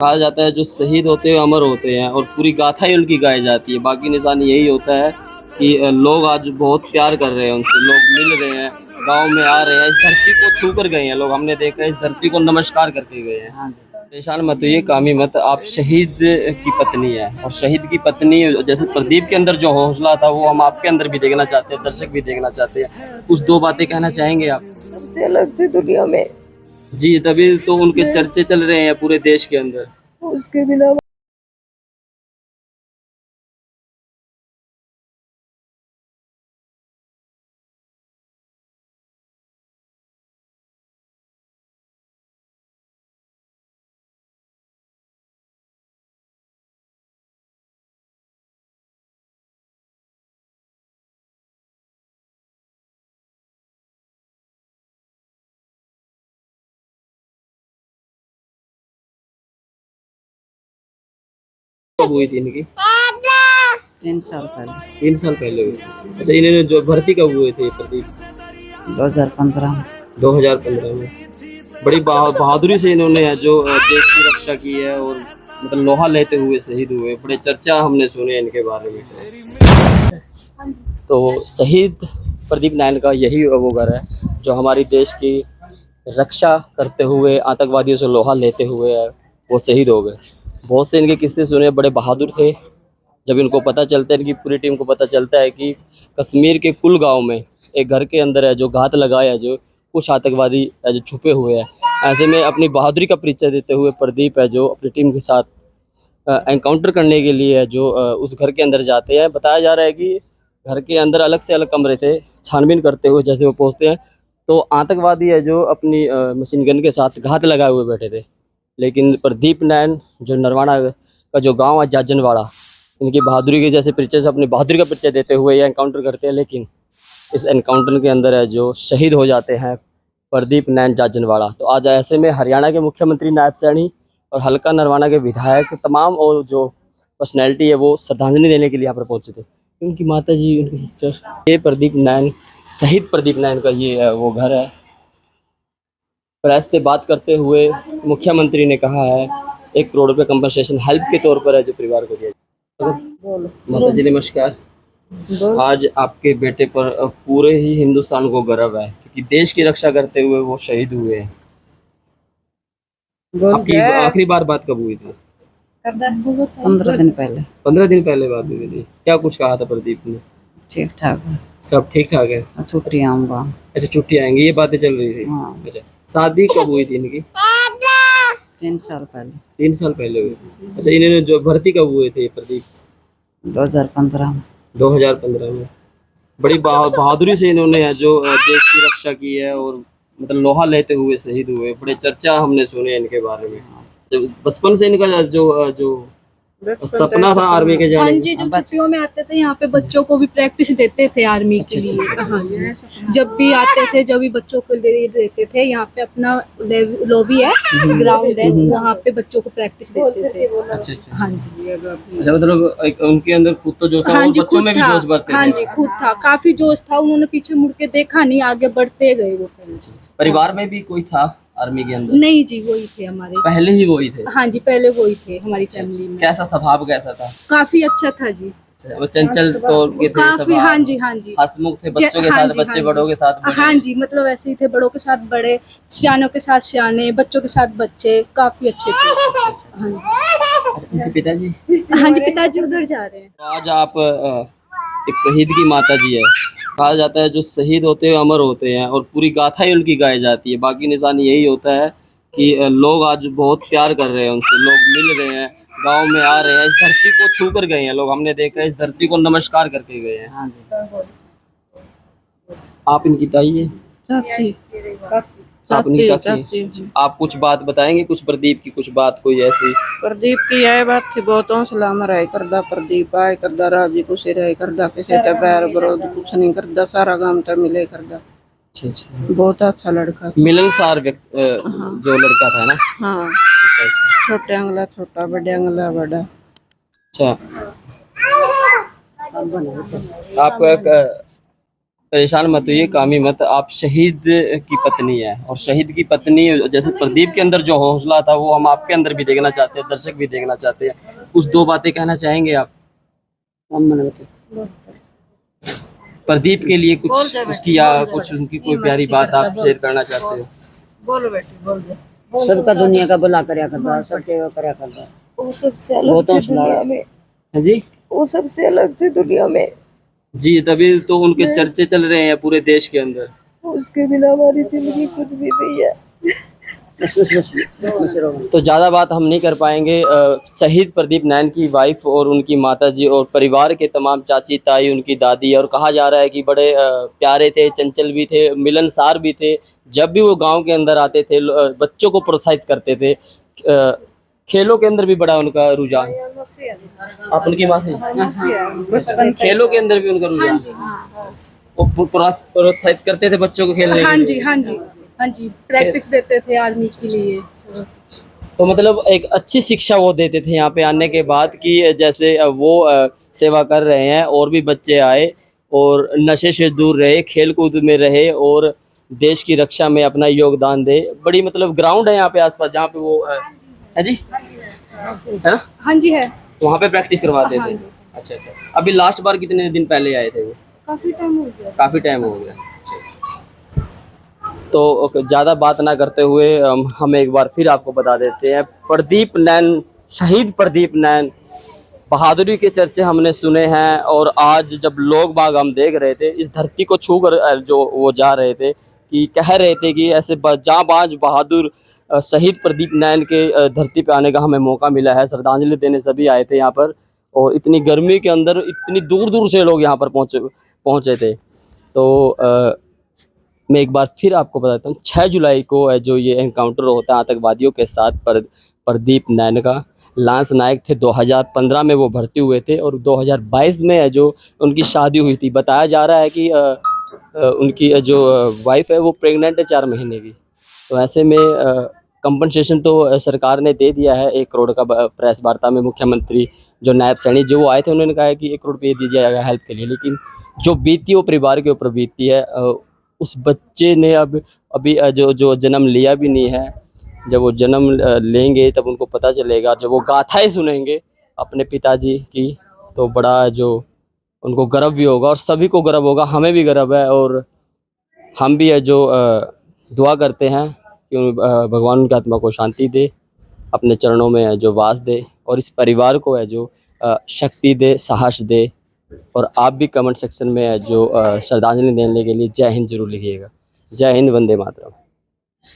कहा जाता है जो शहीद होते हैं अमर होते हैं और पूरी गाथा ही उनकी गाई जाती है। बाकी निशान यही होता है कि लोग आज बहुत प्यार कर रहे हैं उनसे, लोग मिल रहे हैं, गांव में आ रहे हैं, इस धरती को छू कर गए हैं लोग। हमने देखा है इस धरती को नमस्कार करके गए हैं। हाँ, परेशान मत होइए, कामी मत, आप शहीद की पत्नी है और शहीद की पत्नी जैसे प्रदीप के अंदर जो हौसला था वो हम आपके अंदर भी देखना चाहते हैं, दर्शक भी देखना चाहते हैं। कुछ दो बातें कहना चाहेंगे आप? सबसे अलग थे दुनिया में। जी, तभी तो उनके चर्चे चल रहे हैं पूरे देश के अंदर। उसके बिना कब हुई थी इनकी? 3 साल पहले। 3 साल पहले हुई। अच्छा, इन्होंने जो भर्ती कब हुए थे प्रदीप? 2015 में। 2015 में। बड़ी बहादुरी से इन्होंने जो देश की रक्षा की है और मतलब लोहा लेते हुए शहीद हुए। बड़े चर्चा हमने सुने इनके बारे में। तो शहीद प्रदीप नैन का यही वो घर है जो हमारी देश की रक्षा करते हुए आतंकवादियों से लोहा लेते हुए वो शहीद हो गए। बहुत से इनके किस्से सुने, बड़े बहादुर थे। जब इनको पता चलता है, इनकी पूरी टीम को पता चलता है कि कश्मीर के कुल गांव में एक घर के अंदर है जो घात लगाया, जो कुछ आतंकवादी है जो छुपे हुए हैं, ऐसे में अपनी बहादुरी का परिचय देते हुए प्रदीप है जो अपनी टीम के साथ एनकाउंटर करने के लिए जो उस घर के अंदर जाते हैं। बताया जा रहा है कि घर के अंदर अलग से अलग कमरे थे, छानबीन करते हुए जैसे वो पहुंचते हैं तो आतंकवादी है जो अपनी मशीन गन के साथ घात लगाए हुए बैठे थे। लेकिन प्रदीप नैन जो नरवाना का जो गांव है जाजनवाड़ा, इनकी बहादुरी के जैसे परिचय से अपनी बहादुरी का परिचय देते हुए ये एनकाउंटर करते हैं। लेकिन इस एनकाउंटर के अंदर है जो शहीद हो जाते हैं प्रदीप नैन जाजनवाड़ा। तो आज ऐसे में हरियाणा के मुख्यमंत्री नायब सैनी और हल्का नरवाना के विधायक तमाम और जो पर्सनैलिटी है वो श्रद्धांजलि देने के लिए यहाँ पर पहुंचे थे। उनकी माता जी, उनकी सिस्टर, ये प्रदीप नैन, शहीद प्रदीप नैन का ये वो घर है। प्रेस से बात करते हुए मुख्यमंत्री ने कहा है 1 करोड़ रुपये कंपनसेशन हेल्प के तौर पर है जो परिवार को दिया जाए। माता जी नमस्कार। आज आपके बेटे पर पूरे ही हिंदुस्तान को गर्व है क्योंकि देश की रक्षा करते हुए वो शहीद हुए हैं। आपकी आखिरी बार बात कब हुई थी? 15 दिन पहले। 15 दिन पहले बात हुई थी। क्या कुछ कहा था प्रदीप ने? ठीक ठाक है, सब ठीक ठाक है। छुट्टी आऊंगा। अच्छा, छुट्टी आएंगी, ये बातें चल रही थी। हाँ। अच्छा, शादी कब हुई थी इनकी? 3 साल पहले। 3 साल पहले हुई थी। अच्छा, इन्होंने जो भर्ती कब हुए थे प्रदीप? 2015 में। 2015 में। बड़ी बहादुरी से इन्होंने जो देश की रक्षा की है और मतलब लोहा लेते हुए शहीद हुए। बड़े चर्चा हमने सुने इनके बारे में। जब बचपन से इनका जो सपना था आर्मी के जाने। हाँ जी, जब छुट्टियों में आते थे यहाँ पे बच्चों को भी प्रैक्टिस देते थे आर्मी के लिए। हाँ, जब भी आते थे, जब भी बच्चों को देते थे, यहाँ पे अपना लॉबी है, ग्राउंड है, वहाँ पे बच्चों को प्रैक्टिस देते थे। अच्छा। हाँ जी। अच्छा, मतलब उनके अंदर खुद तो जोश था। हाँ जी, बच्चों में भी जोश भरते थे। हाँ जी, खुद था, काफी जोश था। उन्होंने पीछे मुड़ के देखा नहीं, आगे बढ़ते गए वो। परिवार में भी कोई था आर्मी के अंदर? नहीं जी, वही थे हमारे पहले ही वही थे? हाँ जी, पहले वही थे हमारी फैमिली में। कैसा स्वभाव कैसा था? काफी अच्छा था जी। वो चंचल तो थे काफी। हाँ जी, हाँ जी, हंसमुख थे, बच्चों के साथ बच्चे, बड़ों के साथ बड़े। हाँ जी, मतलब ऐसे ही थे, बड़ों के साथ बड़े, सियानों के साथ सियाने, बच्चों के साथ बच्चे, काफी अच्छे थे। हाँ अच्छा, उनके पिताजी? हाँ जी, पिताजी उधर जा रहे हैं। तो आज आप एक शहीद की माता जी है। कहा जाता है जो शहीद होते हैं अमर होते हैं और पूरी गाथा ही उनकी गाई जाती है। बाकी निशान यही होता है कि लोग आज बहुत प्यार कर रहे हैं उनसे, लोग मिल रहे हैं, गांव में आ रहे हैं, इस धरती को छू कर गए हैं लोग। हमने देखा है इस धरती को नमस्कार करके गए हैं। हाँ जी। आप इनकी ताई है? आप इनकी काकी? आप कुछ बात बताएंगे, कुछ प्रदीप की कुछ बात कोई ऐसी? प्रदीप की यह बात थी, बहुत हौसला मराई करदा प्रदीप, आए करदा राजी कुछ रहे करदा, किसी ते पैर विरोध कुछ नहीं करदा, सारा काम तो मिले करदा। अच्छा। बहुत अच्छा लड़का, मिलनसार व्यक्ति जो लड़का था ना। हाँ, छोटे अंगला छोटा, बड़े अंगला बड़ा। अच्छा, आपका परेशान मत होइए, कामी मत। आप शहीद की पत्नी है, और शहीद की पत्नी जैसे प्रदीप के अंदर जो हौसला था वो हम आपके अंदर भी देखना चाहते हैं, दर्शक भी देखना चाहते हैं। कुछ दो बातें कहना चाहेंगे आप प्रदीप के लिए? कुछ उसकी या कुछ उनकी कोई प्यारी बात आप शेयर करना चाहते हो? बोलो बेटी बोल दे। सबका दुनिया का भला करया करता, सब सेवा करया करता। वो सबसे बहुत अलग थे हौसला दुनिया है। में, हाँ जी वो सबसे अलग थे दुनिया में। जी, तभी तो उनके चर्चे चल रहे हैं पूरे देश के अंदर। उसके बिना हमारी जिंदगी कुछ भी नहीं है। तो ज़्यादा बात हम नहीं कर पाएंगे। शहीद प्रदीप नैन की वाइफ और उनकी माताजी और परिवार के तमाम चाची ताई, उनकी दादी, और कहा जा रहा है कि बड़े प्यारे थे, चंचल भी थे, मिलनसार भी थे। जब भी वो गांव के अंदर आते थे बच्चों को प्रोत्साहित करते थे। खेलों के अंदर भी बड़ा उनका रुझान। आप उनकी माँ से? बचपन खेलों के अंदर भी उनका रुझान, वो प्रोत्साहित करते थे बच्चों को खेलने हाँ के जी लिए। हाँ जी हाँ जी, प्रैक्टिस देते थे आर्मी के लिए। तो मतलब एक अच्छी शिक्षा वो देते थे यहाँ पे आने के बाद, कि जैसे वो सेवा कर रहे हैं और भी बच्चे आए और नशे से दूर रहे, खेल कूद में रहे और देश की रक्षा में अपना योगदान दे। बड़ी मतलब ग्राउंड है यहाँ पे आसपास जहाँ पे वो है जी, है ना, हाँ जी है, वहाँ पे प्रैक्टिस करवाते हाँ थे। जी। अच्छा अच्छा। अभी लास्ट बार कितने दिन पहले आए थे वो? काफी टाइम हो गया। काफ़ी टाइम हो गया। अच्छा अच्छा। तो ज़्यादा बात ना करते हुए हम एक बार फिर आपको बता देते हैं, प्रदीप नैन, शहीद प्रदीप नैन, बहादुरी के चर्चे हमने सुने हैं। और आज जब लोग बाग हम देख रहे थे, इस धरती को छू कर जो वो जा रहे थे, कि कह रहे थे कि ऐसे जांबाज बहादुर शहीद प्रदीप नैन के धरती पे आने का हमें मौका मिला है। श्रद्धांजलि देने सभी आए थे यहाँ पर, और इतनी गर्मी के अंदर इतनी दूर दूर से लोग यहाँ पर पहुँचे थे। तो मैं एक बार फिर आपको बताता हूँ, 6 जुलाई को जो ये एनकाउंटर होता है आतंकवादियों के साथ, प्रदीप नैन का, लांस नायक थे। 2015 में वो भर्ती हुए थे और 2022 में है जो उनकी शादी हुई थी। बताया जा रहा है कि उनकी जो वाइफ है वो प्रेग्नेंट है 4 महीने की। तो ऐसे में कंपनसेशन तो सरकार ने दे दिया है 1 करोड़ का। प्रेस वार्ता में मुख्यमंत्री जो नायब सैनी जो वो आए थे, उन्होंने कहा है कि 1 करोड़ रुपये दिया जाएगा हेल्प के लिए। लेकिन जो बीती वो परिवार के ऊपर बीती है। उस बच्चे ने अभी जो जन्म लिया भी नहीं है। जब वो जन्म लेंगे तब उनको पता चलेगा, जब वो गाथाएं सुनेंगे अपने पिताजी की, तो बड़ा जो उनको गर्व भी होगा और सभी को गर्व होगा, हमें भी गर्व है। और हम भी है जो दुआ करते हैं कि भगवान उनकी आत्मा को शांति दे, अपने चरणों में है जो वास दे, और इस परिवार को है जो शक्ति दे, साहस दे। और आप भी कमेंट सेक्शन में है जो श्रद्धांजलि देने के लिए जय हिंद जरूर लिखिएगा। जय हिंद, वंदे मातरम।